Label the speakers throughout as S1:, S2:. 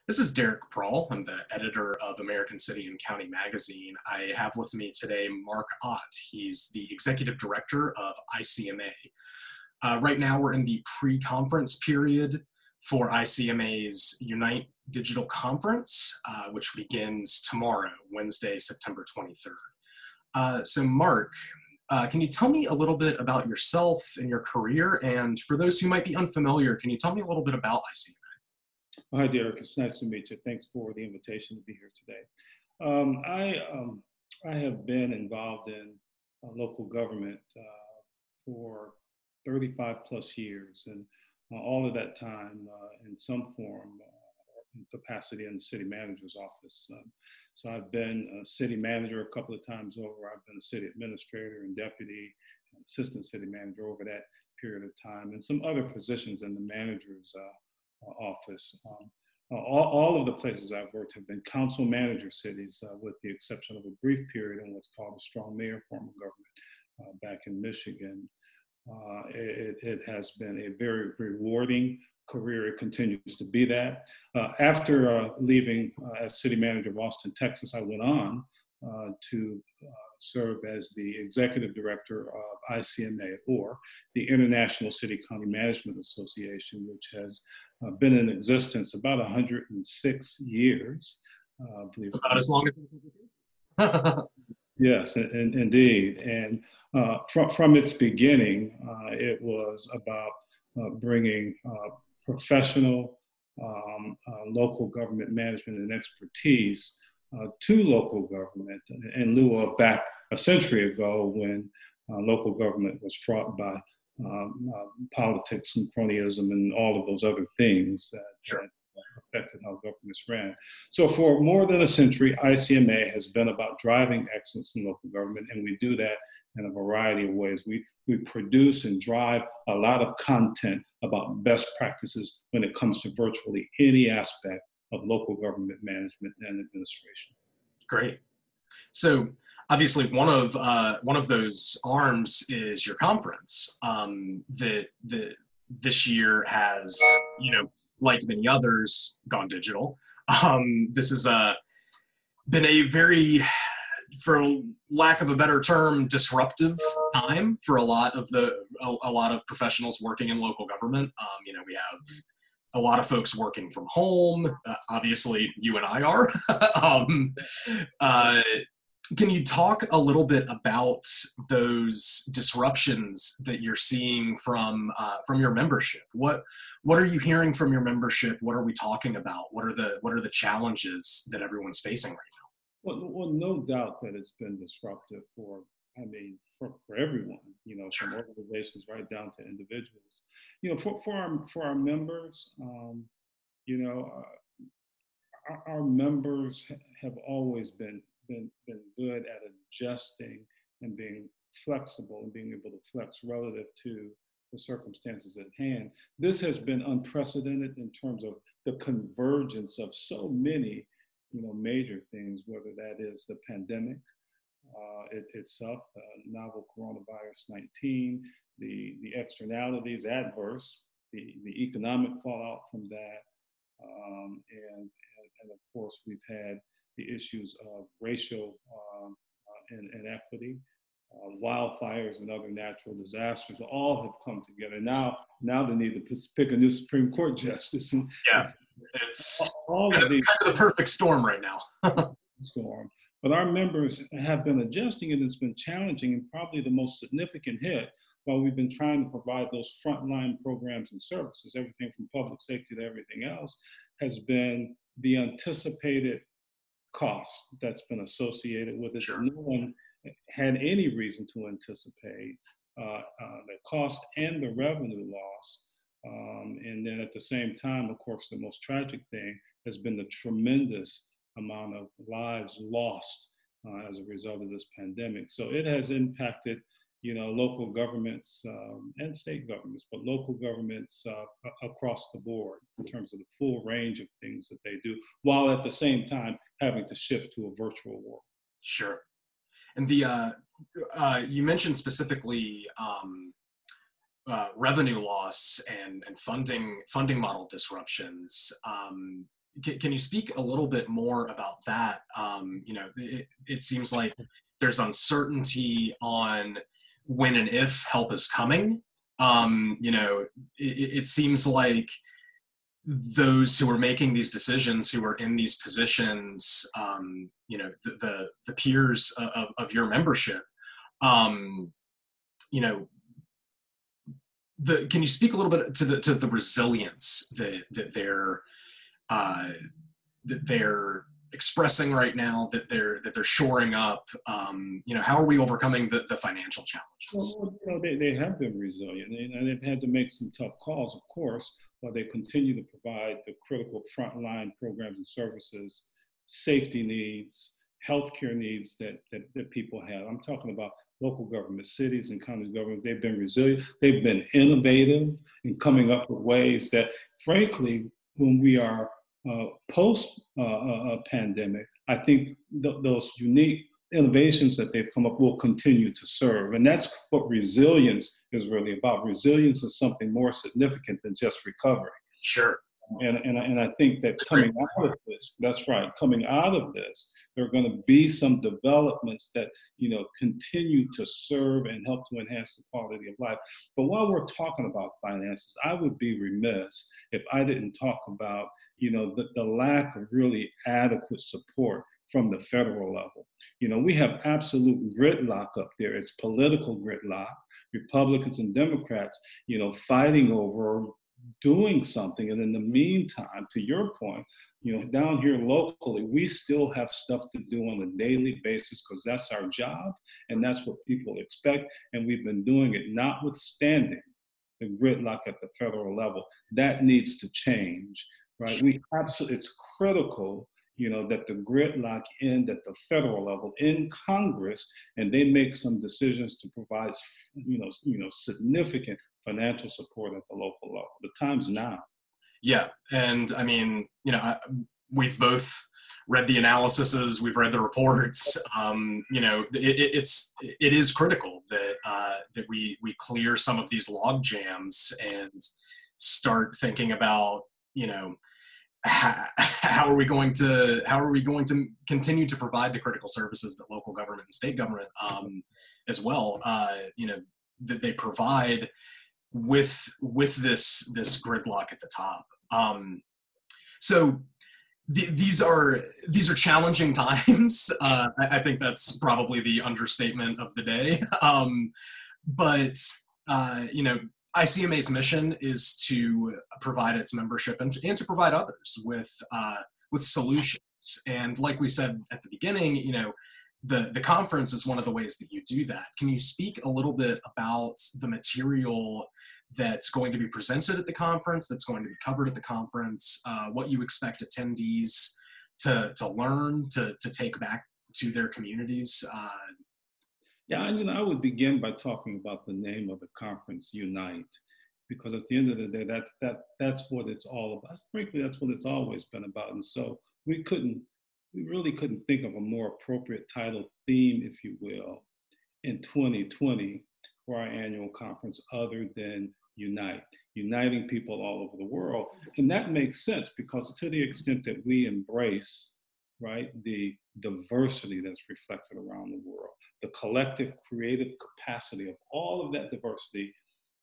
S1: This is Derek Prall. I'm the editor of American City and County Magazine. I have with me today Marc Ott. He's the executive director of ICMA. Right now, we're in the pre-conference period for ICMA's Unite Digital Conference, which begins tomorrow, Wednesday, September 23rd. So Marc, can you tell me a little bit about yourself and your career? And for those who might be unfamiliar, can you tell me a little bit about ICMA?
S2: Hi, Derek. It's nice to meet you. Thanks for the invitation to be here today. I have been involved in local government for 35 plus years, and all of that time in some form capacity in the city manager's office. So I've been a city manager a couple of times over. I've been a city administrator and deputy and assistant city manager over that period of time, and some other positions in the manager's office. All of the places I've worked have been council manager cities, with the exception of a brief period in what's called a strong mayor form of government back in Michigan. It has been a very rewarding career. It continues to be that. After leaving as city manager of Austin, Texas, I went on to serve as the executive director of ICMA, or the International City County Management Association, which has been in existence about 106 years.
S1: About as long as
S2: Yes, indeed. And from its beginning, it was about bringing professional local government management and expertise to local government, in lieu of back a century ago when local government was fraught by politics and cronyism and all of those other things that affected how governments ran. So for more than a century, ICMA has been about driving excellence in local government, and we do that in a variety of ways. We produce and drive a lot of content about best practices when it comes to virtually any aspect of local government management and administration.
S1: Great. So obviously one of those arms is your conference. That this year has, like many others, gone digital. This has been a very, for lack of a better term, disruptive time for a lot of professionals working in local government. We have a lot of folks working from home. Obviously, you and I are. Can you talk a little bit about those disruptions that you're seeing from your membership? What are you hearing from your membership? What are we talking about? What are the challenges that everyone's facing right now?
S2: Well, no doubt that it's been disruptive for everyone, from organizations right down to individuals. For our members, our members have always been good at adjusting and being flexible and being able to flex relative to the circumstances at hand. This has been unprecedented in terms of the convergence of so many, major things, whether that is the pandemic itself, novel coronavirus 19, the externalities, adverse, the economic fallout from that, and of course we've had the issues of racial inequity, wildfires and other natural disasters all have come together. Now they need to pick a new Supreme Court justice. And
S1: it's all of these kind of the perfect storm right now.
S2: Storm. But our members have been adjusting, and it's been challenging, and probably the most significant hit while we've been trying to provide those frontline programs and services, everything from public safety to everything else, has been the anticipated cost that's been associated with it. Sure. No one had any reason to anticipate the cost and the revenue loss. And then at the same time, of course, the most tragic thing has been the tremendous amount of lives lost as a result of this pandemic. So it has impacted, local governments and state governments, but local governments across the board in terms of the full range of things that they do, while at the same time having to shift to a virtual world.
S1: Sure. And you mentioned specifically revenue loss and funding model disruptions. can you speak a little bit more about that? It seems like there's uncertainty on when and if help is coming. It seems like those who are making these decisions, who are in these positions, the peers of your membership, um, you know, can you speak a little bit to the resilience uh, that they're expressing right now, that they're shoring up? How are we overcoming the financial challenges?
S2: Well, they have been resilient, and they've had to make some tough calls, of course, while they continue to provide the critical frontline programs and services, safety needs, healthcare needs that people have. I'm talking about local government, cities and county government. They've been resilient. They've been innovative in coming up with ways that, frankly, when we are post-pandemic, I think those unique innovations that they've come up will continue to serve. And that's what resilience is really about. Resilience is something more significant than just recovery.
S1: Sure.
S2: And I think that coming out of this, that's right, coming out of this, there are going to be some developments that, continue to serve and help to enhance the quality of life. But while we're talking about finances, I would be remiss if I didn't talk about, the lack of really adequate support from the federal level. We have absolute gridlock up there. It's political gridlock. Republicans and Democrats, fighting over doing something. And in the meantime, to your point, down here locally, we still have stuff to do on a daily basis because that's our job and that's what people expect. And we've been doing it notwithstanding the gridlock at the federal level. That needs to change, right? It's critical, that the gridlock end at the federal level in Congress, and they make some decisions to provide, significant financial support at the local level. The time's now.
S1: Yeah, and I mean, we've both read the analyses, we've read the reports. It is critical that we clear some of these log jams and start thinking about, how are we going to continue to provide the critical services that local government and state government as well, that they provide with this gridlock at the top. So these are challenging times. I think that's probably the understatement of the day. But ICMA's mission is to provide its membership and to provide others with solutions. And like we said at the beginning, the conference is one of the ways that you do that. Can you speak a little bit about the material that's going to be presented at the conference, that's going to be covered at the conference, what you expect attendees to learn, to take back to their communities?
S2: Yeah, I would begin by talking about the name of the conference, Unite, because at the end of the day, that's what it's all about. Frankly, that's what it's always been about. And so we really couldn't think of a more appropriate title, theme, if you will, in 2020 for our annual conference other than Unite, uniting people all over the world. And that makes sense because to the extent that we embrace, right, the diversity that's reflected around the world, the collective creative capacity of all of that diversity,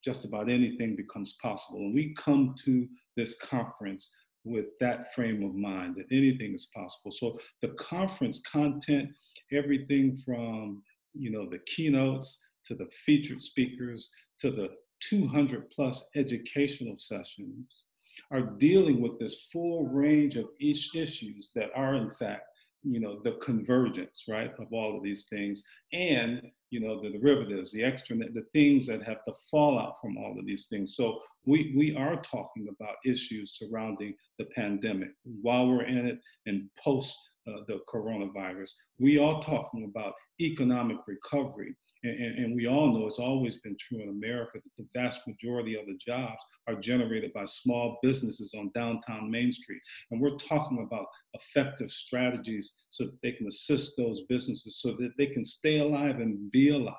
S2: just about anything becomes possible. And we come to this conference with that frame of mind, that anything is possible. So the conference content, everything from, the keynotes to the featured speakers to the 200 plus educational sessions are dealing with this full range of issues that are in fact, the convergence, right, of all of these things, and, the derivatives, the the things that have the fallout from all of these things. So we are talking about issues surrounding the pandemic while we're in it and post the coronavirus. We are talking about economic recovery. And we all know it's always been true in America that the vast majority of the jobs are generated by small businesses on downtown Main Street. And we're talking about effective strategies so that they can assist those businesses so that they can stay alive and be alive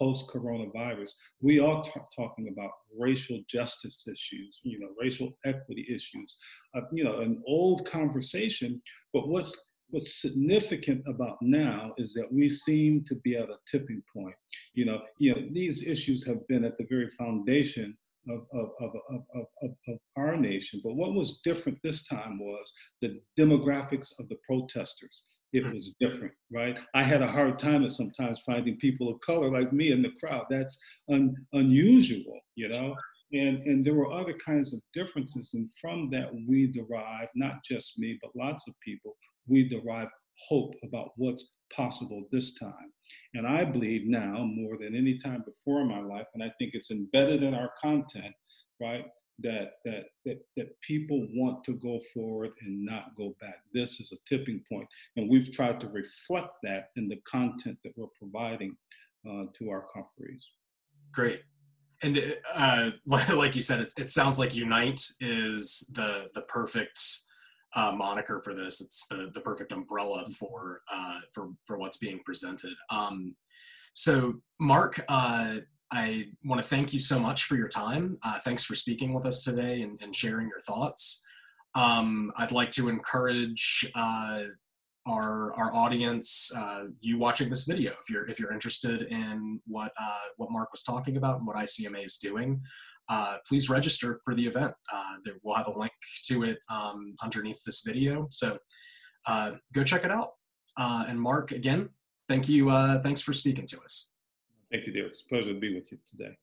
S2: post-coronavirus, we are talking about racial justice issues, racial equity issues, an old conversation. But what's significant about now is that we seem to be at a tipping point. These issues have been at the very foundation of our nation. But what was different this time was the demographics of the protesters. It was different, right? I had a hard time at sometimes finding people of color like me in the crowd. That's unusual, And there were other kinds of differences. And from that, we derive, not just me, but lots of people, we derive hope about what's possible this time. And I believe now more than any time before in my life, and I think it's embedded in our content, right? That people want to go forward and not go back. This is a tipping point, and we've tried to reflect that in the content that we're providing to our conferees.
S1: Great. And like you said, it sounds like Unite is the perfect moniker for this. It's the perfect umbrella for what's being presented. So Marc, I want to thank you so much for your time. Thanks for speaking with us today and sharing your thoughts. I'd like to encourage our audience, you watching this video, if you're interested in what Marc was talking about and what ICMA is doing, please register for the event. We'll have a link to it underneath this video. So go check it out. And Marc, again, thank you. Thanks for speaking to us.
S2: Thank you, dear. It's a pleasure to be with you today.